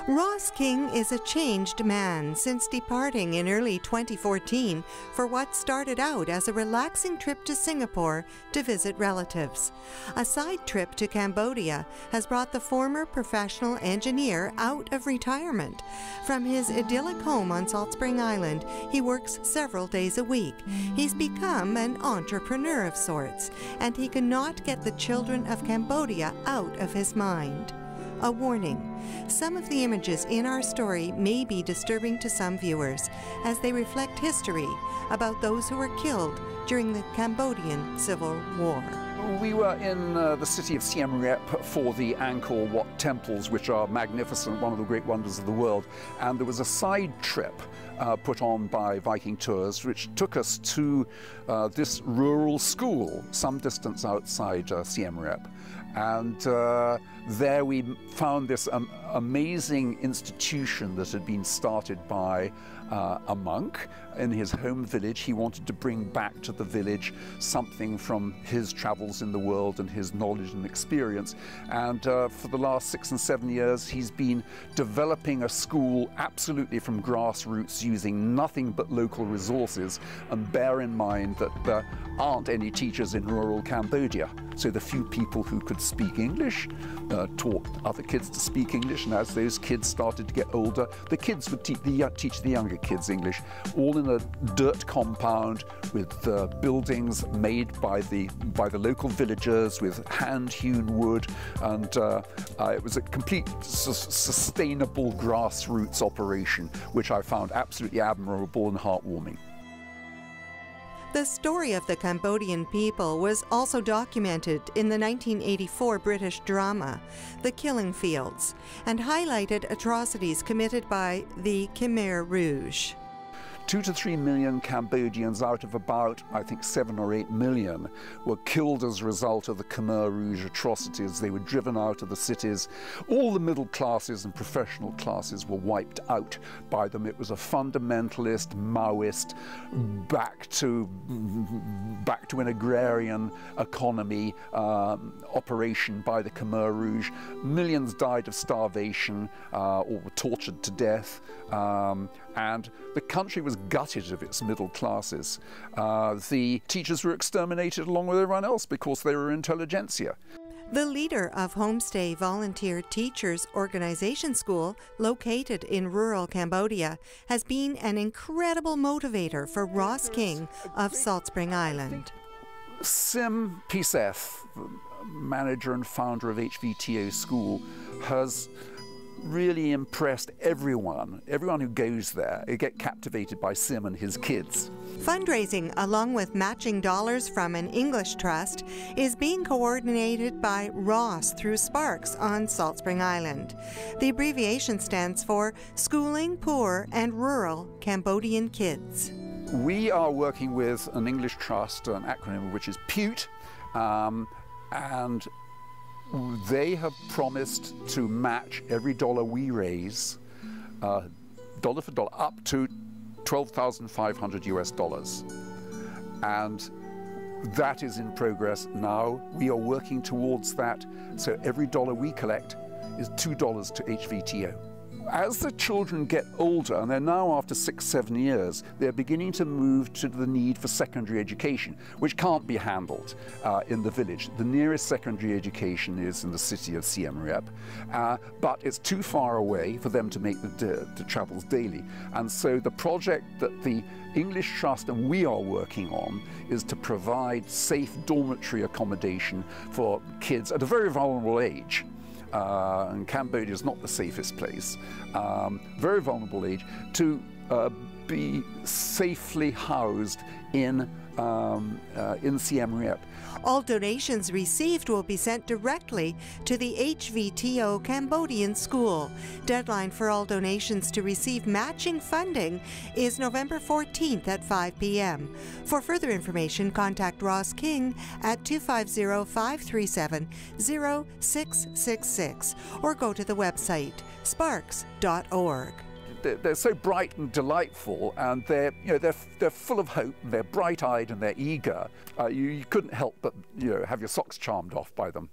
Ross King is a changed man since departing in early 2014 for what started out as a relaxing trip to Singapore to visit relatives. A side trip to Cambodia has brought the former professional engineer out of retirement. From his idyllic home on Salt Spring Island, he works several days a week. He's become an entrepreneur of sorts, and he cannot get the children of Cambodia out of his mind. A warning. Some of the images in our story may be disturbing to some viewers, as they reflect history about those who were killed during the Cambodian Civil War. We were in the city of Siem Reap for the Angkor Wat temples, which are magnificent, one of the great wonders of the world. And there was a side trip put on by Viking Tours, which took us to this rural school, some distance outside Siem Reap. And there we found this amazing institution that had been started by a monk in his home village. He wanted to bring back to the village something from his travels in the world and his knowledge and experience. And for the last 6 and 7 years, he's been developing a school absolutely from grassroots, using nothing but local resources. And bear in mind that there aren't any teachers in rural Cambodia. So the few people who could speak English taught other kids to speak English, and as those kids started to get older, the kids would teach the younger kids English, all in a dirt compound with buildings made by the local villagers with hand-hewn wood, and it was a complete sustainable grassroots operation, which I found absolutely admirable and heartwarming. The story of the Cambodian people was also documented in the 1984 British drama, The Killing Fields, and highlighted atrocities committed by the Khmer Rouge. 2 to 3 million Cambodians out of about, I think, 7 or 8 million were killed as a result of the Khmer Rouge atrocities. They were driven out of the cities. All the middle classes and professional classes were wiped out by them. It was a fundamentalist, Maoist, back to an agrarian economy operation by the Khmer Rouge. Millions died of starvation or were tortured to death. And the country was gutted of its middle classes. The teachers were exterminated along with everyone else because they were intelligentsia. The leader of Homestay Volunteer Teachers Organization School, located in rural Cambodia, has been an incredible motivator for Ross King of Salt Spring Island. Sim Piseth, manager and founder of HVTO School, has really impressed everyone who goes there. They get captivated by Sim and his kids. Fundraising, along with matching dollars from an English trust, is being coordinated by Ross through Sparks on Salt Spring Island. The abbreviation stands for Schooling Poor and Rural Cambodian Kids. We are working with an English trust, an acronym which is PUTE, and they have promised to match every dollar we raise, dollar for dollar, up to $12,500 US. And that is in progress now. We are working towards that. So every dollar we collect is $2 to HVTO. As the children get older, and they're now after 6, 7 years, they're beginning to move to the need for secondary education, which can't be handled in the village. The nearest secondary education is in the city of Siem Reap, but it's too far away for them to make the travels daily. And so the project that the English Trust and we are working on is to provide safe dormitory accommodation for kids at a very vulnerable age. And Cambodia is not the safest place, very vulnerable age, to be safely housed in Siem Reap. All donations received will be sent directly to the HVTO Cambodian School. Deadline for all donations to receive matching funding is November 14th at 5 p.m. For further information, contact Ross King at 250-537-0666 or go to the website sparks.org. They're so bright and delightful, and they're full of hope. They're bright-eyed and they're eager. You couldn't help but have your socks charmed off by them.